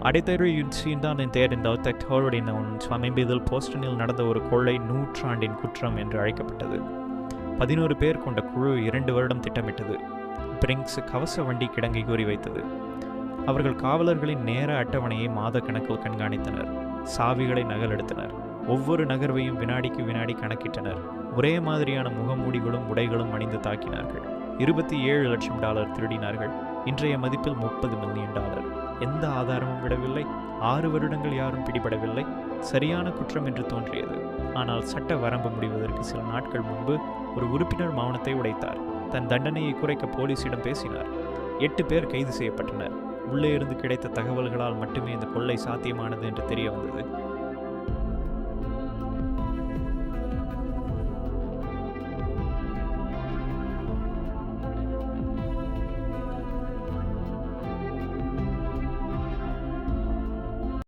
அடைத்தறியின் தான் தேர்ந்த தோளுடைய சமீபத்தில் போஸ்டனில் நடந்த ஒரு கொள்ளை நூற்றாண்டின் குற்றம் என்று அழைக்கப்பட்டது. 11 பேர் கொண்ட குழு 2 வருடம் திட்டமிட்டது. பிரிங்ஸ் கவச வண்டி கிடங்கை குறிவைத்தது. அவர்கள் காவலர்களின் நேர அட்டவணையை மாத கணக்கில் கண்காணித்தனர். சாவிகளை நகலெடுத்தனர். ஒவ்வொரு நகர்வையும் வினாடிக்கு வினாடி கணக்கிட்டனர். ஒரே மாதிரியான முகமூடிகளும் உடைகளும் அணிந்து தாக்கினார்கள். $27 லட்சம் திருடினார்கள். இன்றைய மதிப்பில் $30 மில்லியன். எந்த ஆதாரமும் விடவில்லை. 6 வருடங்கள் யாரும் பிடிபடவில்லை. சரியான குற்றம் என்று தோன்றியது. ஆனால் சட்ட வரம்பு முடிவதற்கு சில நாட்கள் முன்பு ஒரு உறுப்பினர் மௌனத்தை உடைத்தார். தன் தண்டனையை குறைக்க போலீசிடம் பேசினார். 8 பேர் கைது செய்யப்பட்டனர். உள்ளே இருந்து கிடைத்த தகவல்களால் மட்டுமே இந்த கொள்ளை சாத்தியமானது என்று தெரிய வந்தது.